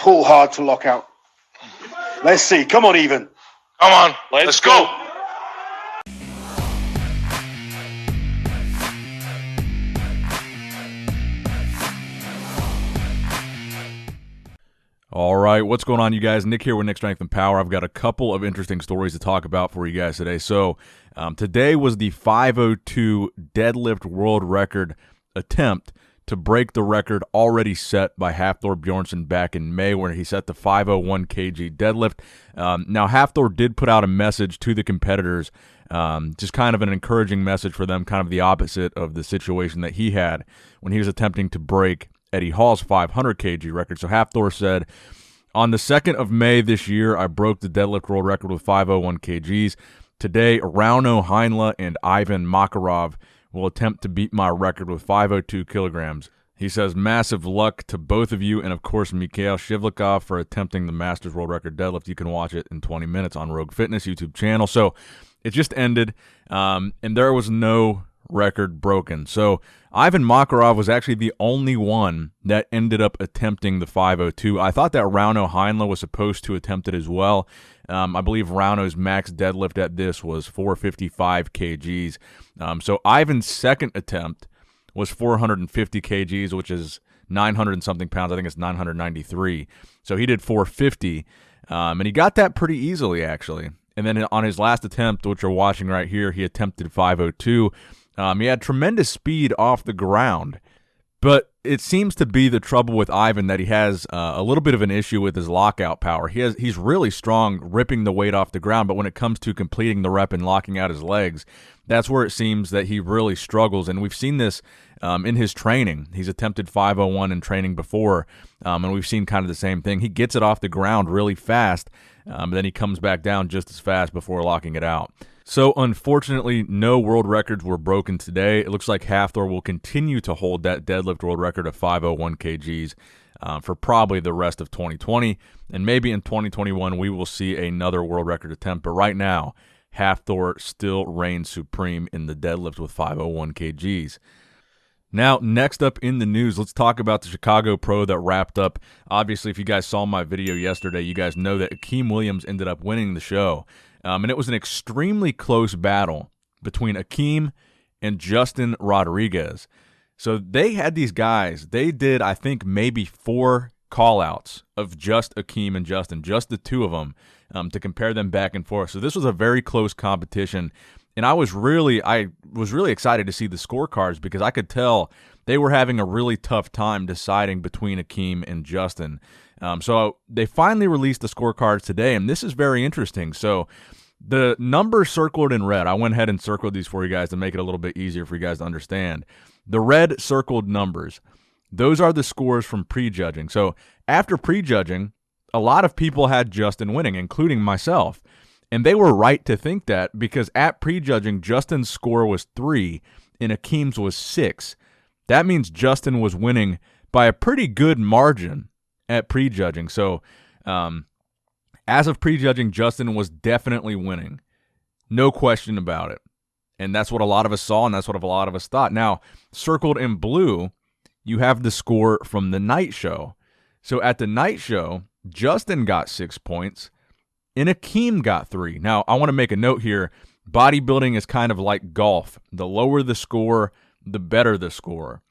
pull hard to lock out. Let's see. Come on, Even. Come on. Let's go. All right, what's going on, you guys? Nick here with Nick Strength and Power. I've got a couple of interesting stories to talk about for you guys today. So today was the 502 deadlift world record attempt to break the record already set by Hafthor Bjornsson back in May, where he set the 501kg deadlift. Now, Hafthor did put out a message to the competitors, just kind of an encouraging message for them, kind of the opposite of the situation that he had when he was attempting to break Eddie Hall's 500kg record. So Hafthor said, on the 2nd of May this year, I broke the deadlift world record with 501 kgs. Today, Rauno Heinla and Ivan Makarov will attempt to beat my record with 502 kilograms. He says, massive luck to both of you, and of course, Mikhail Shivlikov for attempting the Masters World Record deadlift. You can watch it in 20 minutes on Rogue Fitness YouTube channel. So it just ended, and there was no record broken. So Ivan Makarov was actually the only one that ended up attempting the 502. I thought that Rauno Heinla was supposed to attempt it as well. I believe Rauno's max deadlift at this was 455 kgs. So Ivan's second attempt was 450 kgs, which is 900 and something pounds. I think it's 993. So he did 450, and he got that pretty easily, actually. And then on his last attempt, which you're watching right here, he attempted 502. He had tremendous speed off the ground, but it seems to be the trouble with Ivan that he has a little bit of an issue with his lockout power. He's really strong ripping the weight off the ground, but when it comes to completing the rep and locking out his legs, that's where it seems that he really struggles. And we've seen this in his training. He's attempted 501 in training before, and we've seen kind of the same thing. He gets it off the ground really fast, but then he comes back down just as fast before locking it out. So, unfortunately, no world records were broken today. It looks like Hafthor will continue to hold that deadlift world record of 501 kgs for probably the rest of 2020. And maybe in 2021, we will see another world record attempt. But right now, Hafthor still reigns supreme in the deadlift with 501 kgs. Now, next up in the news, let's talk about the Chicago Pro that wrapped up. Obviously, if you guys saw my video yesterday, you guys know that Akim Williams ended up winning the show. And it was an extremely close battle between Akim and Justin Rodriguez. So they had these guys. They did, I think, maybe 4 call-outs of just Akim and Justin, just the two of them, to compare them back and forth. So this was a very close competition. And I was really excited to see the scorecards because I could tell they were having a really tough time deciding between Akim and Justin. So they finally released the scorecards today, and this is very interesting. So the numbers circled in red, I went ahead and circled these for you guys to make it a little bit easier for you guys to understand. The red circled numbers, those are the scores from prejudging. So after prejudging, a lot of people had Justin winning, including myself. And they were right to think that because at prejudging, Justin's score was 3 and Akim's was 6. That means Justin was winning by a pretty good margin at prejudging. So as of prejudging, Justin was definitely winning. No question about it. And that's what a lot of us saw, and that's what a lot of us thought. Now, circled in blue, you have the score from the night show. So at the night show, Justin got 6 points, and Akim got 3. Now, I want to make a note here. Bodybuilding is kind of like golf. The lower the score, the better the score.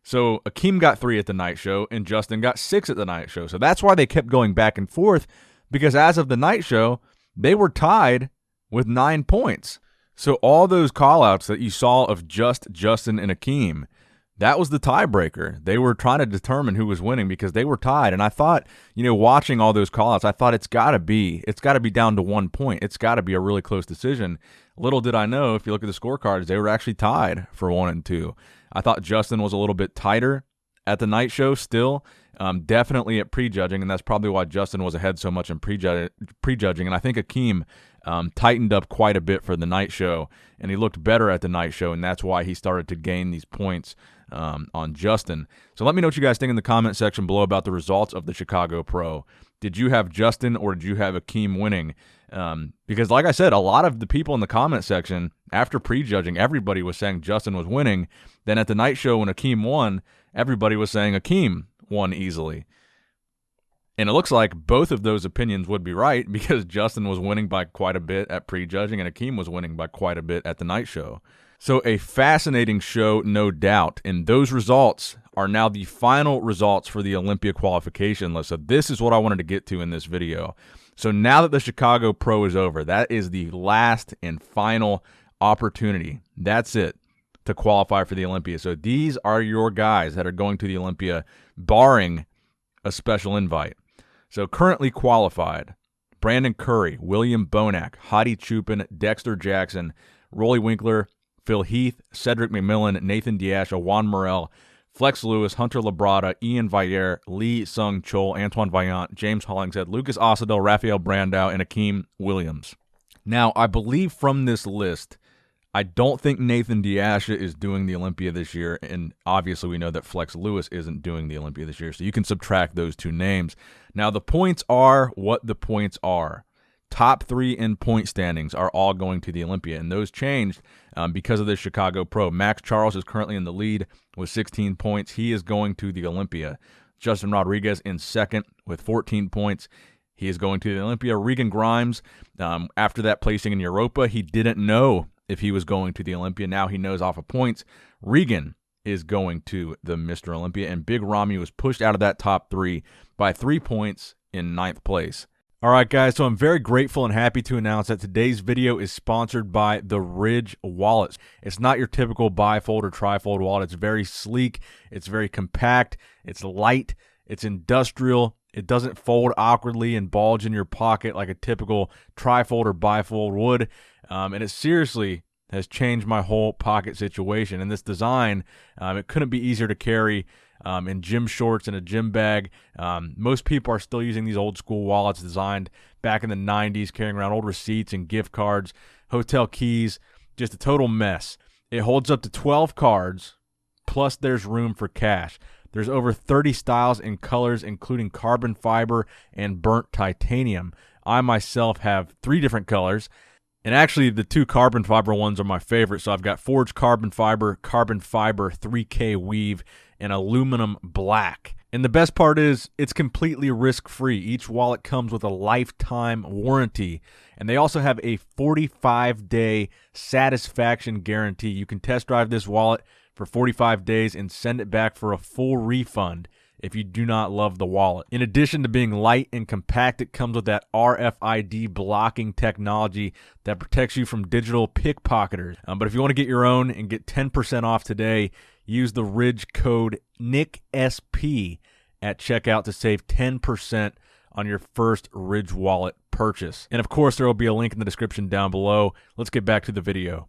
So Akim got 3 at the night show, and Justin got 6 at the night show. So that's why they kept going back and forth, because as of the night show, they were tied with 9 points. So all those call-outs that you saw of just Justin and Akim, that was the tiebreaker. They were trying to determine who was winning because they were tied. And I thought, watching all those call-outs, I thought it's got to be down to 1 point. It's got to be a really close decision. Little did I know, if you look at the scorecards, they were actually tied for 1 and 2. I thought Justin was a little bit tighter at the night show still, definitely at prejudging, and that's probably why Justin was ahead so much in prejudging. And I think Akim tightened up quite a bit for the night show, and he looked better at the night show, and that's why he started to gain these points on Justin. So let me know what you guys think in the comment section below about the results of the Chicago Pro. Did you have Justin or did you have Akim winning? Because like I said, a lot of the people in the comment section, after prejudging, everybody was saying Justin was winning. Then at the night show when Akim won, everybody was saying Akim won easily. And it looks like both of those opinions would be right because Justin was winning by quite a bit at prejudging and Akim was winning by quite a bit at the night show. So a fascinating show, no doubt. And those results are now the final results for the Olympia qualification list. So this is what I wanted to get to in this video. So now that the Chicago Pro is over, that is the last and final opportunity. That's it to qualify for the Olympia. So these are your guys that are going to the Olympia, barring a special invite. So currently qualified: Brandon Curry, William Bonac, Hadi Chupin, Dexter Jackson, Rolly Winkler, Phil Heath, Cedric McMillan, Nathan Diash, Juan Morel, Flex Lewis, Hunter Labrada, Ian Valle, Lee Sung Chol, Antoine Vaillant, James Hollingshead, Lucas Osadel, Rafael Brandau, and Akim Williams. Now, I believe from this list, I don't think Nathan Diasha is doing the Olympia this year, and obviously we know that Flex Lewis isn't doing the Olympia this year, so you can subtract those two names. Now, the points are what the points are. Top three in point standings are all going to the Olympia, and those changed because of the Chicago Pro. Max Charles is currently in the lead with 16 points. He is going to the Olympia. Justin Rodriguez in second with 14 points. He is going to the Olympia. Regan Grimes, after that placing in Europa, he didn't know if he was going to the Olympia. Now he knows off of points. Regan is going to the Mr. Olympia, and Big Ramy was pushed out of that top three by 3 points in 9th place. All right, guys, so I'm very grateful and happy to announce that today's video is sponsored by the Ridge Wallet. It's not your typical bifold or trifold wallet. It's very sleek. It's very compact. It's light. It's industrial. It doesn't fold awkwardly and bulge in your pocket like a typical trifold or bifold would. And it seriously has changed my whole pocket situation. And this design, it couldn't be easier to carry in gym shorts and a gym bag. Most people are still using these old school wallets designed back in the 90s, carrying around old receipts and gift cards, hotel keys, just a total mess. It holds up to 12 cards, plus there's room for cash. There's over 30 styles and colors, including carbon fiber and burnt titanium. I myself have 3 different colors, and actually the 2 carbon fiber ones are my favorite. So I've got forged carbon fiber 3K weave, and aluminum black. And the best part is it's completely risk-free. Each wallet comes with a lifetime warranty, and they also have a 45-day satisfaction guarantee. You can test drive this wallet for 45 days and send it back for a full refund if you do not love the wallet. In addition to being light and compact, it comes with that RFID blocking technology that protects you from digital pickpocketers. But if you want to get your own and get 10% off today, use the Ridge code NICSP at checkout to save 10% on your first Ridge wallet purchase. And of course, there will be a link in the description down below. Let's get back to the video.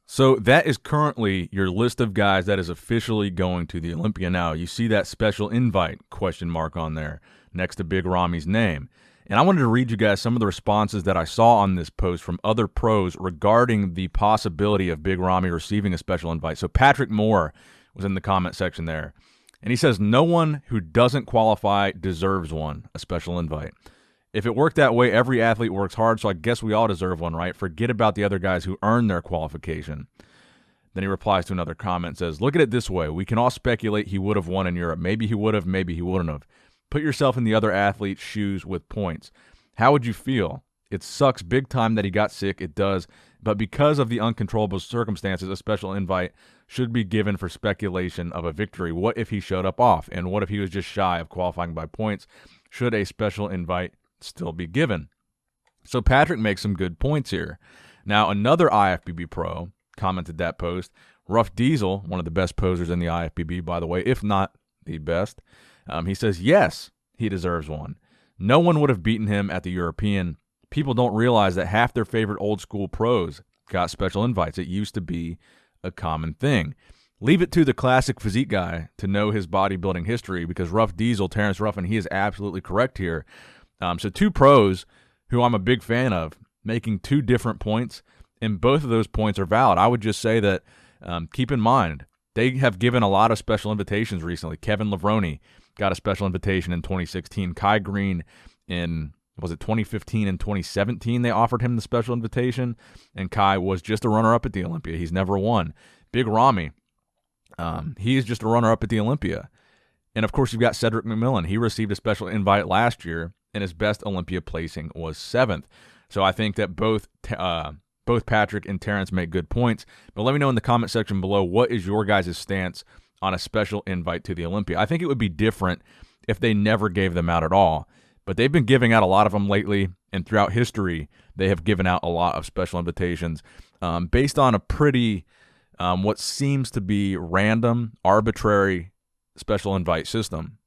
So that is currently your list of guys that is officially going to the Olympia. Now, you see that special invite question mark on there next to Big Ramy's name. And I wanted to read you guys some of the responses that I saw on this post from other pros regarding the possibility of Big Ramy receiving a special invite. So Patrick Moore was in the comment section there. And he says, no one who doesn't qualify deserves one, a special invite. If it worked that way, every athlete works hard, so I guess we all deserve one, right? Forget about the other guys who earned their qualification. Then he replies to another comment and says, look at it this way. We can all speculate he would have won in Europe. Maybe he would have, maybe he wouldn't have. Put yourself in the other athlete's shoes with points. How would you feel? It sucks big time that he got sick. It does. But because of the uncontrollable circumstances, a special invite should be given for speculation of a victory. What if he showed up off? And what if he was just shy of qualifying by points? Should a special invite still be given? So Patrick makes some good points here. Now, another IFBB pro commented that post. Rough Diesel, one of the best posers in the IFBB, by the way, if not the best. He says, yes, he deserves one. No one would have beaten him at the European. People don't realize that half their favorite old school pros got special invites. It used to be a common thing. Leave it to the classic physique guy to know his bodybuilding history, because Rough Diesel, Terrence Ruffin, he is absolutely correct here. So 2 pros who I'm a big fan of making 2 different points, and both of those points are valid. I would just say that keep in mind, they have given a lot of special invitations recently. Kevin Levrone got a special invitation in 2016. Kai Green in, was it 2015 and 2017, they offered him the special invitation, and Kai was just a runner-up at the Olympia. He's never won. Big Ramy, he is just a runner-up at the Olympia. And, of course, you've got Cedric McMillan. He received a special invite last year, and his best Olympia placing was 7th. So I think that both Patrick and Terrence make good points. But let me know in the comment section below, what is your guys' stance on a special invite to the Olympia? I think it would be different if they never gave them out at all. But they've been giving out a lot of them lately, and throughout history, they have given out a lot of special invitations based on a pretty, what seems to be random, arbitrary special invite system.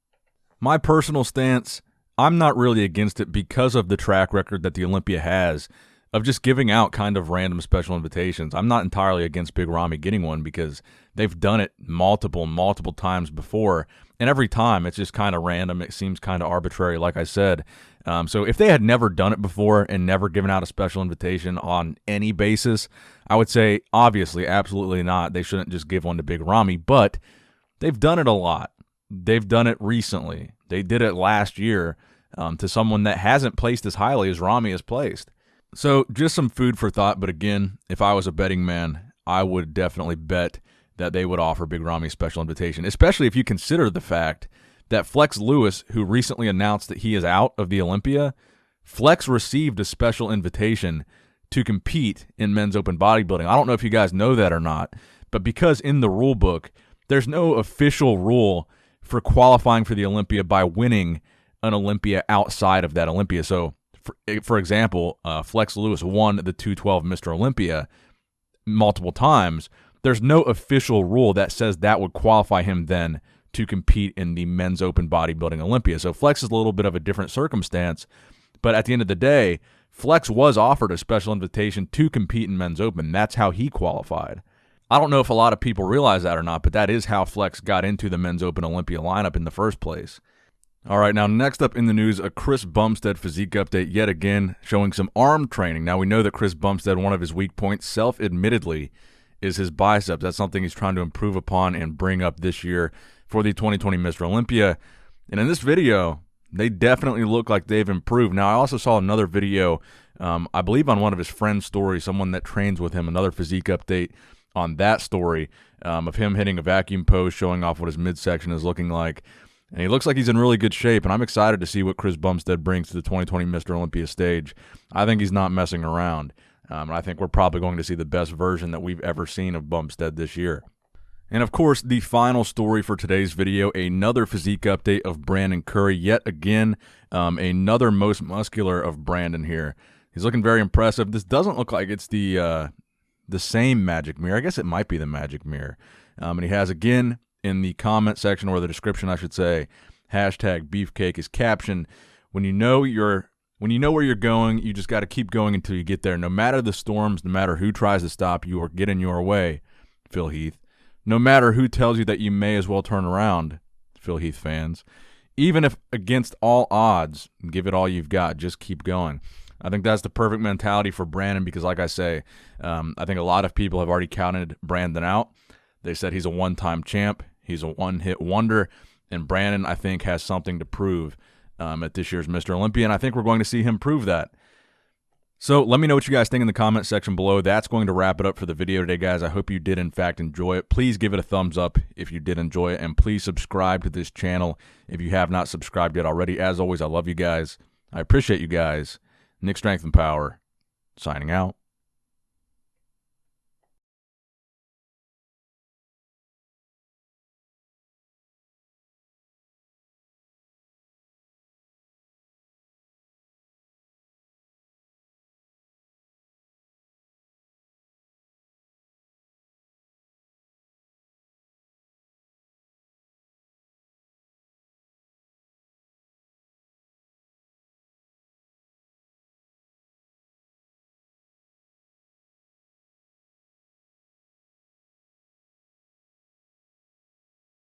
My personal stance, I'm not really against it because of the track record that the Olympia has of just giving out kind of random special invitations. I'm not entirely against Big Ramy getting one because they've done it multiple times before, and every time it's just kind of random. It seems kind of arbitrary, like I said. So if they had never done it before and never given out a special invitation on any basis, I would say, obviously, absolutely not. They shouldn't just give one to Big Ramy, but they've done it a lot. They've done it recently. They did it last year to someone that hasn't placed as highly as Ramy has placed. So just some food for thought, but again, if I was a betting man, I would definitely bet that they would offer Big Ramy a special invitation, especially if you consider the fact that Flex Lewis, who recently announced that he is out of the Olympia, Flex received a special invitation to compete in men's open bodybuilding. I don't know if you guys know that or not, but because in the rule book, there's no official rule for qualifying for the Olympia by winning an Olympia outside of that Olympia. So, for example, Flex Lewis won the 212 Mr. Olympia multiple times. There's no official rule that says that would qualify him then to compete in the men's open bodybuilding Olympia. So Flex is a little bit of a different circumstance, but at the end of the day, Flex was offered a special invitation to compete in men's open. That's how he qualified. I don't know if a lot of people realize that or not, but that is how Flex got into the men's open Olympia lineup in the first place. All right, now next up in the news, a Chris Bumstead physique update yet again, showing some arm training. Now we know that Chris Bumstead, one of his weak points, self-admittedly, is his biceps. That's something he's trying to improve upon and bring up this year for the 2020 Mr. Olympia. And in this video, they definitely look like they've improved. Now I also saw another video, I believe on one of his friend's stories, someone that trains with him, another physique update on that story of him hitting a vacuum pose, showing off what his midsection is looking like. And he looks like he's in really good shape, and I'm excited to see what Chris Bumstead brings to the 2020 Mr. Olympia stage. I think he's not messing around, and I think we're probably going to see the best version that we've ever seen of Bumstead this year. And, of course, the final story for today's video, another physique update of Brandon Curry. Yet again, another most muscular of Brandon here. He's looking very impressive. This doesn't look like it's the same magic mirror. I guess it might be the magic mirror. And he has, again, in the comment section, or the description, I should say, hashtag beefcake, his caption, when you know where you're going, you just got to keep going until you get there. No matter the storms, no matter who tries to stop you or get in your way, Phil Heath. No matter who tells you that you may as well turn around, Phil Heath fans. Even if against all odds, give it all you've got. Just keep going. I think that's the perfect mentality for Brandon because, like I say, I think a lot of people have already counted Brandon out. They said he's a one-time champ. He's a one-hit wonder. And Brandon, I think, has something to prove at this year's Mr. Olympia, and I think we're going to see him prove that. So let me know what you guys think in the comment section below. That's going to wrap it up for the video today, guys. I hope you did, in fact, enjoy it. Please give it a thumbs up if you did enjoy it, and please subscribe to this channel if you have not subscribed yet already. As always, I love you guys. I appreciate you guys. Nick Strength and Power, signing out.